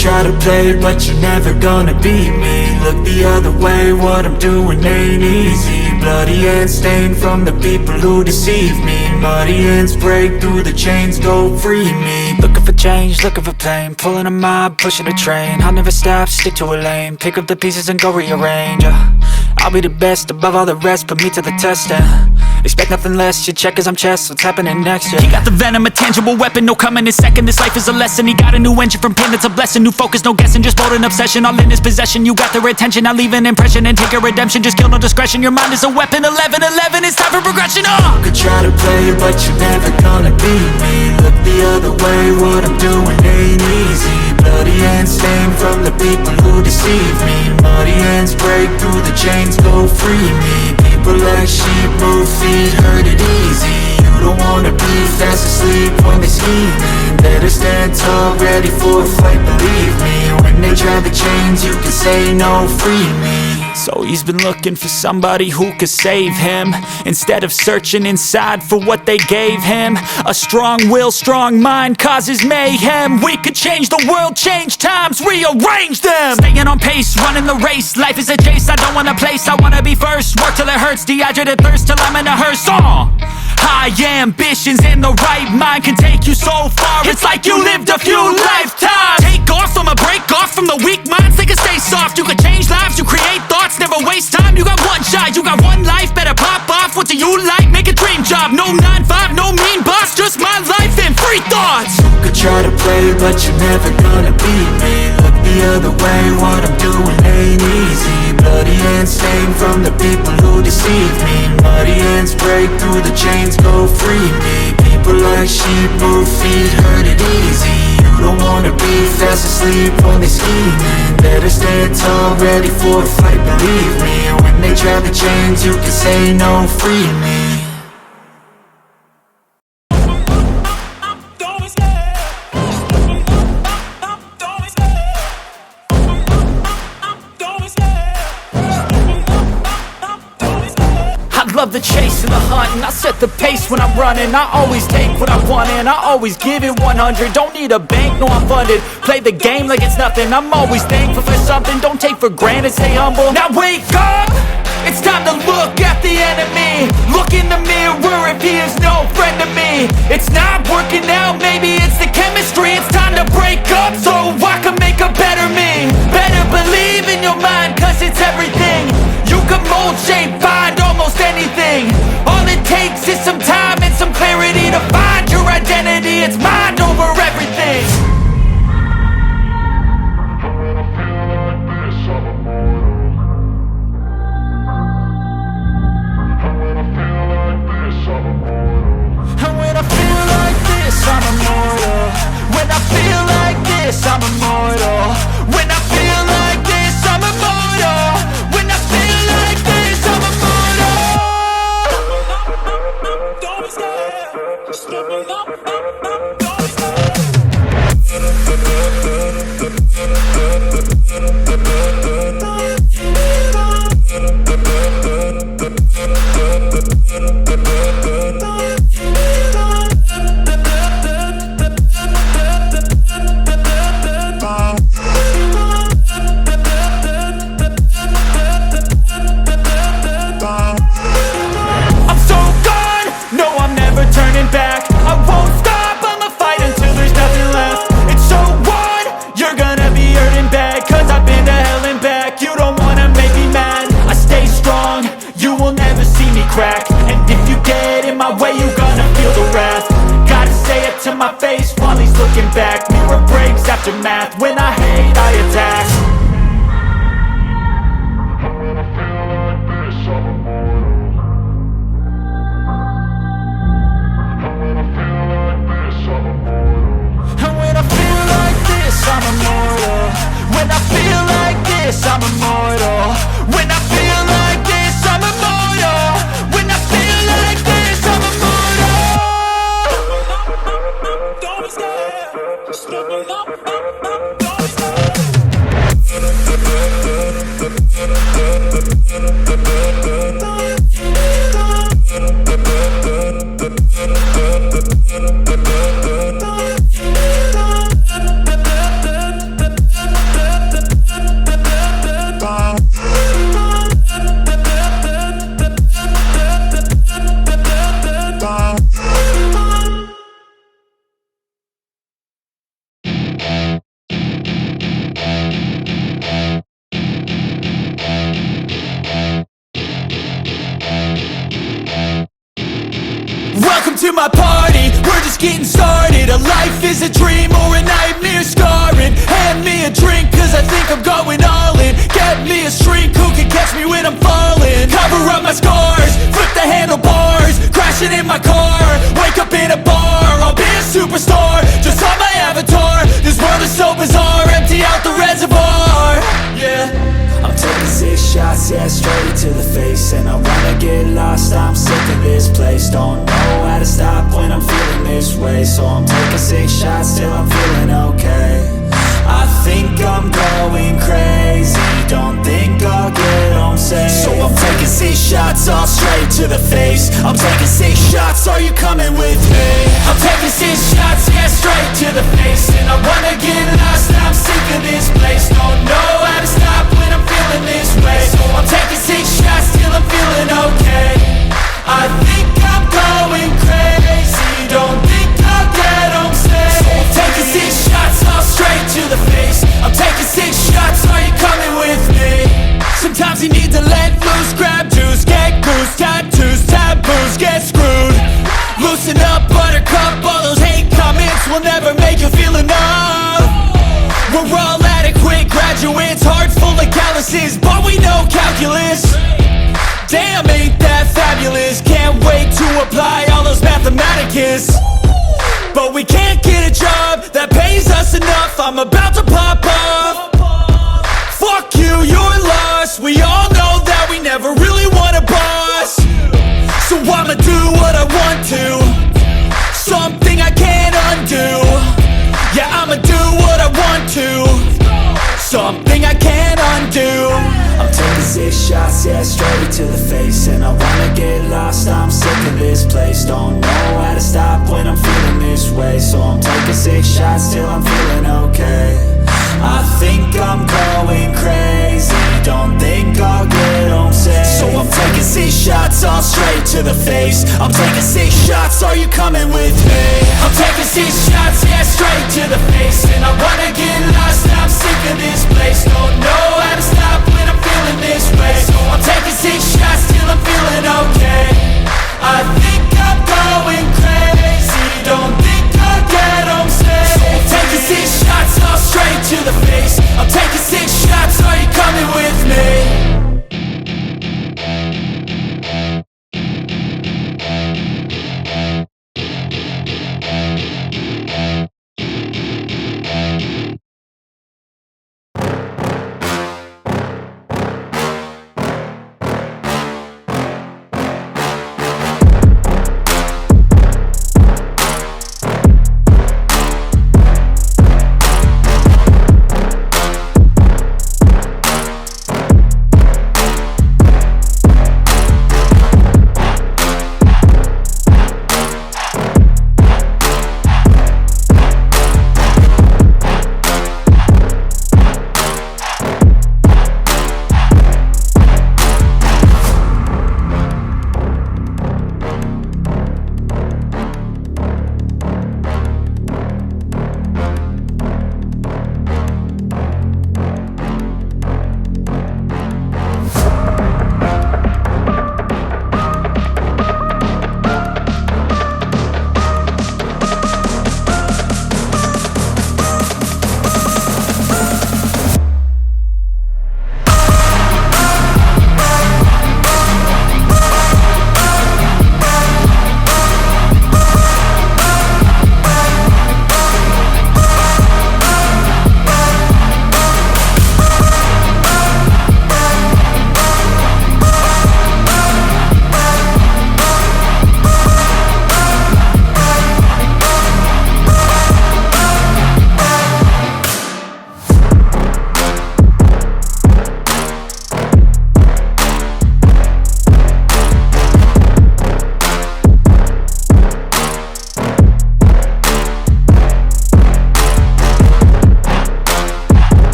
try to play, but you're never gonna beat me. Look the other way, what I'm doing ain't easy. Bloody hands stained from the people who deceive me. Muddy hands break through the chains, go free me. Looking for change, looking for pain, pulling a mob, pushing a train. I'll never stop, stick to a lane, pick up the pieces and go rearrange. I'll be the best above all the rest, put me to the test and expect nothing less, your check is I'm chess, what's happening next, yeah. He got the venom, a tangible weapon, no coming in second. This life is a lesson, he got a new engine from pain, it's a blessing. New focus, no guessing, just bold and obsession. All in his possession, you got their attention. I'll leave an impression and take a redemption. Just kill, no discretion, your mind is a weapon. 11-11, it's time for progression, You could try to play, but you're never gonna beat me. Look the other way, what I'm doing ain't easy. Bloody hands stained from the people who deceive me. Muddy hands break through the chains, go free me. People like sheep move feet, hurt it easy. You don't wanna be fast asleep when they scheming. Better stand tall, ready for a fight, believe me. When they try the chains, you can say no, free me. So he's been looking for somebody who could save him, instead of searching inside for what they gave him. A strong will, strong mind causes mayhem. We could change the world, change times, rearrange them. Staying on pace, running the race. Life is a chase, I don't want a place, I wanna be first. Work till it hurts, dehydrated thirst till I'm in a hearse. High ambitions and the right mind can take you so far. It's like you lived a few lifetimes. Take off, I'ma break off from the weak minds. They can stay soft, you can change lives, you create thoughts, never waste time. You got one shot, you got one life, better pop off. What do you like? Make a dream job. No 9-5, no mean boss, just my life and free thoughts. You could try to play, but you're never gonna beat me. Look the other way, what I'm doing ain't easy. Bloody hands stained from the people who deceive me. Muddy hands break through the chains, go free me. People like sheep move feet, hurt it easy. You don't wanna be fast asleep when they scheming. Better stand tall, ready for a fight, believe me. When they try the chains, you can say no, free me. Love the chase and the hunt, and I set the pace when I'm running. I always take what I want and I always give it 100. Don't need a bank, no I'm funded. Play the game like it's nothing. I'm always thankful for something. Don't take for granted, stay humble. Now wake up! It's time to look at the enemy. Look in the mirror if he is no friend to me. It's not working out, maybe it's the chemistry. It's time to break up so I can make a better me. Better believe in your mind, cause it's everything. You can mold, shape, find almost anything. All it takes is some time and some clarity to find your identity. It's mind over everything. And when I feel like this, I'm immortal. When I feel like this, I'm immortal. When I feel like this, I'm immortal. When I feel like this, I'm immortal. Don't be scared. Just open up. Don't be scared. And if you get in my way, you gonna feel the wrath. Gotta say it to my face while he's looking back. Mirror breaks after math. When I hate, I attack. And when I feel like this, I'm immortal. And when I feel like this, I'm immortal. And when I feel like this, I'm immortal. When I feel like this, I'm immortal. When I feel like this, I'm immortal. When I feel like this, I'm immortal. Don't be scared. Just open up. Don't be scared. Welcome to my party, we're just getting started. A life is a dream or a nightmare scarring. Hand me a drink cause I think I'm going all in. Get me a shrink who can catch me when I'm falling. Cover up my scars, flip the handlebars. Crashing in my car, wake up in a bar. I'll be a superstar, just on my avatar. This world is so bizarre, empty out the reservoir. Yeah, I'm taking 6 shots, yeah, straight to the face. And I wanna get lost, I'm sick of this place. Don't know how to stop when I'm feeling this way. So I'm taking 6 shots till I'm feeling okay. I think I'm going crazy, don't think I'll get home safe. So I'm taking 6 shots, all straight to the face. I'm taking 6 shots, are you coming with me? I'm taking 6 shots, yeah, straight to the face. And I wanna get lost, I'm sick of this place. Don't know how to stop when I'm feeling this way. So I'm taking 6 shots till I'm feeling okay. I think I'm going crazy, don't think I'll get home safe. So I'm taking 6 shots, all straight to the face. I'm taking 6 shots, are you coming with me? Sometimes you need to let loose, grab juice, get goose, tattoos, taboos, get screwed. Loosen up, buttercup, all those hate comments will never make you feel enough. We're all adequate graduates, heart full of calluses, but we know calculus. Damn, ain't that fabulous? Can't wait to apply all those mathematicus. But we can't get a job that pays us enough. I'm about to pop off. Fuck you, you're lost. We all know that we never really want a boss. So I'ma do what I want to, something I can't undo. Yeah, I'ma do what I want to, something I can't undo. I'm taking 6 shots, yeah, straight to the face. And I wanna get lost, I'm sick of this place. Don't know how to stop when I'm feeling this way. So I'm taking 6 shots till I'm feeling okay. I think I'm going crazy, don't think I'll get home safe. So I'm taking 6 shots, all straight to the face. I'm taking 6 shots, are you coming with me? I'm taking 6 shots, yeah, straight to the face. And I wanna get lost, I'm sick of this place. Don't know how to stop when I'm feeling this way. So I'm taking 6 shots till I'm feeling okay. I think I'm going crazy, don't think I'll get home safe. So I'm taking 6 shots, all straight to the face. I'm taking 6 shots, are you coming with me?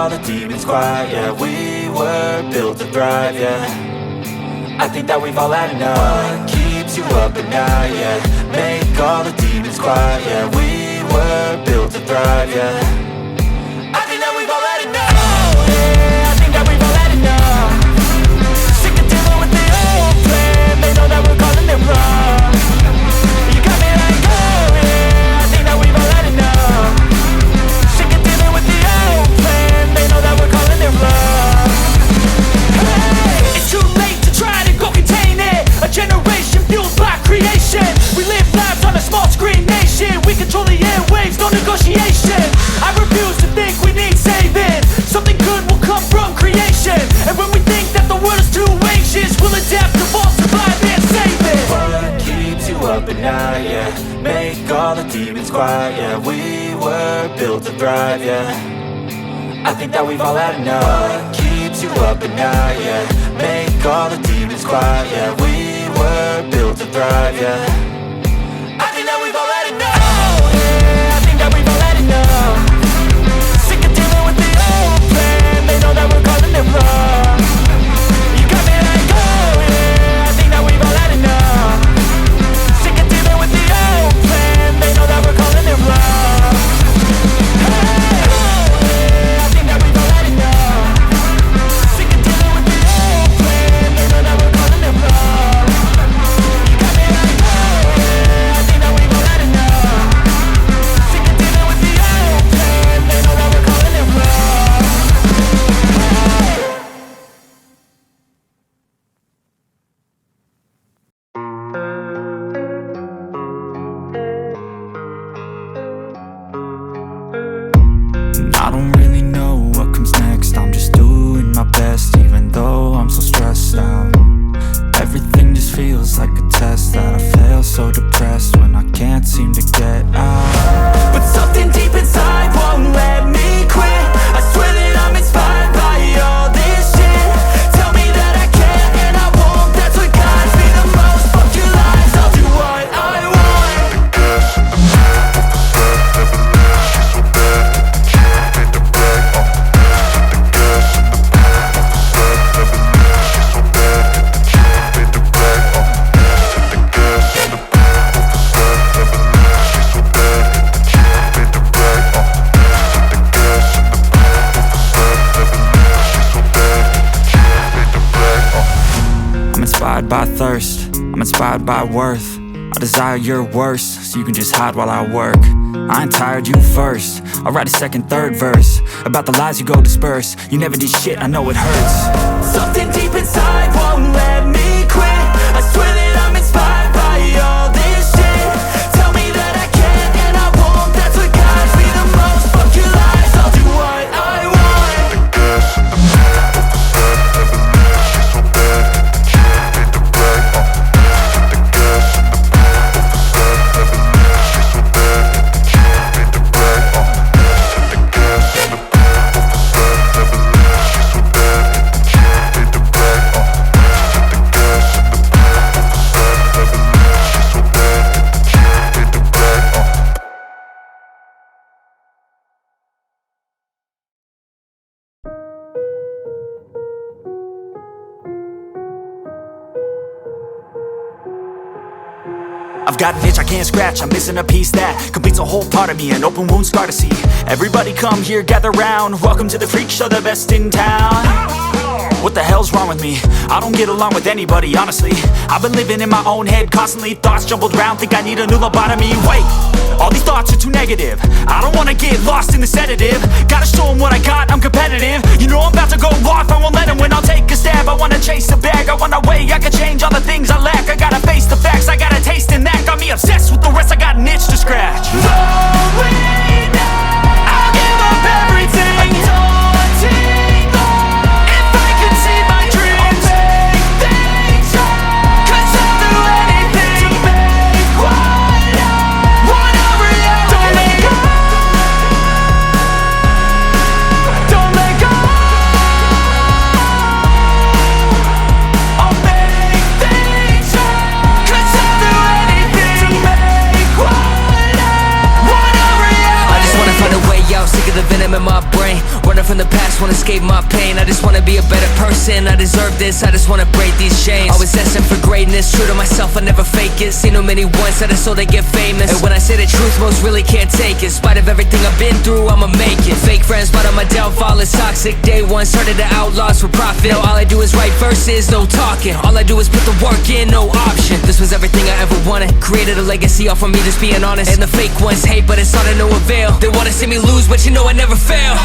all the demons quiet, yeah. We were built to thrive, yeah. I think that we've all had enough. What keeps you up at night, yeah. Make all the demons quiet, yeah. We were built to thrive, yeah. I think that we've all had enough. Oh yeah, I think that we've all had enough. Sick of dealing with the old plan. They know that we're calling it wrong. You got me like, oh yeah, I think that we've all had enough. Sick of dealing with the old plan. They know that we're calling it wrong. Hey, it's too late to try to go contain it. A generation fueled by creation. We live lives on a small screen nation. We control the airwaves, no negotiation. I refuse to think we need saving. Something good will come from creation. And when we think that the world is too anxious, we'll adapt, evolve, survive and save it. What keeps you up at night, yeah. Make all the demons quiet, yeah. We were built to thrive, yeah. I think that we've all had enough. What keeps you up at night, yeah. Make all the demons quiet, yeah. We were built to thrive, yeah. I think that we've all had enough. Oh yeah, I think that we've all had enough. Sick of dealing with the old plan. They know that we're calling it wrong. You got me like, oh yeah, I think that we've all had enough. Sick of dealing with the old plan. They know that we're calling it wrong. Hey, oh yeah, I think that we've all had enough. Sick of dealing with the old plan. They know that we're calling it wrong. You got me like, oh yeah, I think that we've all had enough. Sick of dealing with the old plan. They know that we're calling it wrong. I don't really know what comes next. I'm just doing my best, even though I'm so stressed out. Everything just feels like a test that I fail, so depressed when I can't seem to get out. But something deep inside won't let me quit. I swear that I'm inspired by all this shit. Tell me that I can and I won't. That's what guides me the most. Fuck your lies, I'll do what I want. I'm inspired by thirst, I'm inspired by worth. I desire your worst, so you can just hide while I work. I ain't tired, you first. I'll write a second, third verse about the lies you go disperse. You never did shit, I know it hurts. Something deep inside won't let me quit. I swear that I'm inspired by all this shit. Tell me that I can and I won't. That's what guides me the most. Fuck your lies, I'll do what I want. I've got an itch I can't scratch, I'm missing a piece that completes a whole part of me, an open wound scar to see. Everybody come here, gather round, welcome to the freak show, the best in town. What the hell's wrong with me? I don't get along with anybody, honestly. I've been living in my own head constantly, thoughts jumbled round, think I need a new lobotomy. Wait, all these thoughts are too negative. I don't wanna get lost in the sedative. Gotta show them what I got, I'm competitive. You know I'm about to go off, I won't let them win, I'll take a stab. I wanna chase a bag, I wanna weigh, I can change all the things I lack. I gotta face the facts, I got a taste in that. Got me obsessed with the rest, I got an itch to scratch. Lonely now, I'll give up everything. A daunting thought. If I could see my dreams, I'll make things right. 'Cause I'll do anything to make what I want a reality. Don't let go. Don't let go. I'll make things escape my pain. I just wanna be a better person, I deserve this, I just wanna break these chains. Always asking for greatness, true to myself, I never fake it. Seen too many ones that are so they get famous. And when I say the truth, most really can't take it. In spite of everything I've been through, I'ma make it. Fake friends, but on my downfall is toxic. Day one, started to outlaws for profit. Now all I do is write verses, no talking. All I do is put the work in, no option. This was everything I ever wanted. Created a legacy off of me just being honest. And the fake ones hate, but it's all to no avail. They wanna see me lose, but you know I never fail.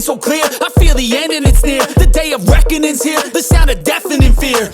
So clear, I feel the end and it's near. The day of reckoning's here, the sound of deafening fear.